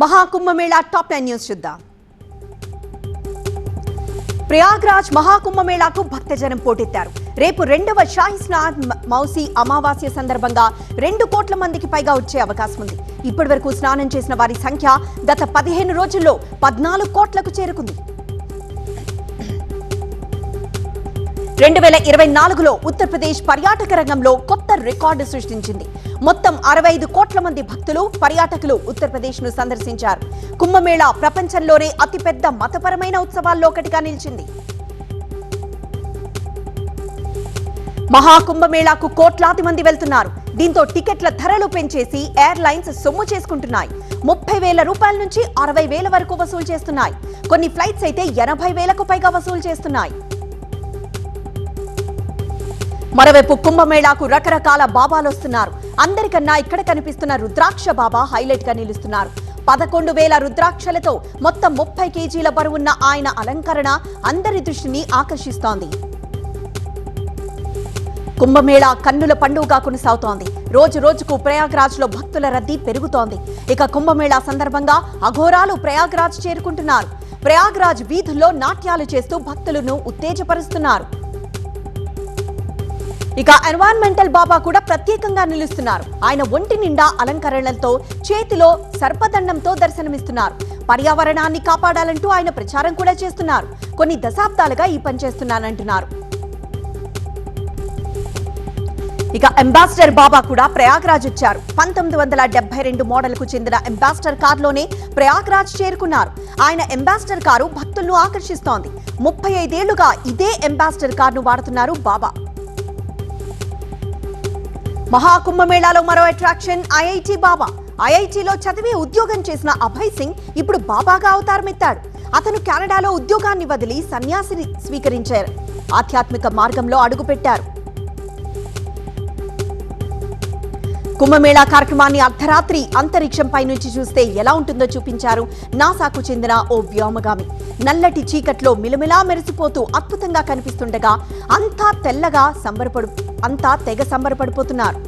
Maha Kumbh Mela top 9 news చూద్దాం. ప్రయాగ్రాజ్ మహాకుంభమేళాకు భక్తజనం పోటెత్తారు. రేపు రెండవ షాహీ స్నాన్ మౌసి అమావాస్య సందర్భంగా 2 కోట్ల మందికి పైగా వచ్చే అవకాశం ఉంది. ఇప్పటివరకు స్నానం చేసిన వారి సంఖ్య గత 15 రోజుల్లో 14 కోట్లకు చేరుకుంది. 2024లో ఉత్తరప్రదేశ్ పర్యాటక రంగంలో కొత్త రికార్డు సృష్టించింది. మొత్తం 65 కోట్ల మంది భక్తులు పర్యాటకులు ఉత్తరప్రదేశ్ ను సందర్శించారు. కుంభమేళా ప్రపంచంలోనే అతిపెద్ద మతపరమైన ఉత్సవాల్లో ఒకటిగా నిలిచింది. మహాకుంభమేళాకు కోట్లాది మంది వెళ్తున్నారు. దీంతో టికెట్ల ధరలు పెంచేసి ఎయిర్లైన్స్ సొమ్ము చేసుకుంటున్నాయి. 30,000 రూపాయల నుంచి 60,000 వరకు వసూలు చేస్తున్నాయి. కొన్ని ఫ్లైట్స్ అయితే 80,000కు పైగా వసూలు చేస్తున్నాయి. మరోవైపు కుంభమేళాకు రకరకాల బాబాలు వస్తున్నారు. అందరికన్నా ఇక్కడ కనిపిస్తున్న రుద్రాక్ష బాబా హైలైట్ గా నిలుస్తున్నారు. 11,000 రుద్రాక్షలతో మొత్తం 30 కేజీల బరువున్న ఆయన అలంకరణ అందరి దృష్టిని ఆకర్షిస్తోంది. కుంభమేళా కన్నుల పండుగగా కొనసాగుతోంది. రోజు రోజుకు ప్రయాగ్రాజ్ లో భక్తుల రద్దీ పెరుగుతోంది. ఇక కుంభమేళా సందర్భంగా అఘోరాలు ప్రయాగ్రాజ్ చేరుకుంటున్నారు. ప్రయాగ్రాజ్ వీధుల్లో నాట్యాలు చేస్తూ భక్తులను ఉత్తేజపరుస్తున్నారు. ఇక ఎన్వైరన్మెంటల్ బాబా కూడా ప్రత్యేకంగా నిలుస్తున్నారు. ఆయన ఒంటి నిండా అలంకరణలతో చేతిలో సర్పదండంతో దర్శనమిస్తున్నారు. పర్యావరణాన్ని కాపాడాలంటూ ఆయన ప్రచారం కూడా చేస్తున్నారు. కొన్ని దశాబ్దాలుగా ఈ పని చేస్తున్నానంటున్నారు. ఇక అంబాసిడర్ బాబా కూడా ప్రయాగ్రాజ్ వచ్చారు. 1972 మోడల్ కు చెందిన అంబాసిడర్ కారులోనే ప్రయాగ్రాజ్ చేరుకున్నారు. ఆయన అంబాసిడర్ కారు భక్తులను ఆకర్షిస్తోంది. 35 ఏళ్లుగా ఇదే అంబాసిడర్ కారును వాడుతున్నారు బాబా. మహాకుంభమేళాలో మరో అట్రాక్షన్ ఐఐటి బాబా. ఐఐటిలో చదివి ఉద్యోగం చేసిన అభయ్ సింగ్ ఇప్పుడు బాబాగా అవతారమెత్తాడు. అతను కెనడాలో ఉద్యోగాన్ని వదిలి సన్యాసిని స్వీకరించారు. ఆధ్యాత్మిక మార్గంలో అడుగుపెట్టారు. కుంభమేళా కార్యక్రమాన్ని అర్ధరాత్రి అంతరిక్షంపై నుంచి చూస్తే ఎలా ఉంటుందో చూపించారు నాసాకు చెందిన ఓ వ్యోమగామి. నల్లటి చీకట్లో మిలమిలా మెరిసిపోతూ అద్భుతంగా కనిపిస్తుండగా అంతా తెగ సంబరపడిపోతున్నారు.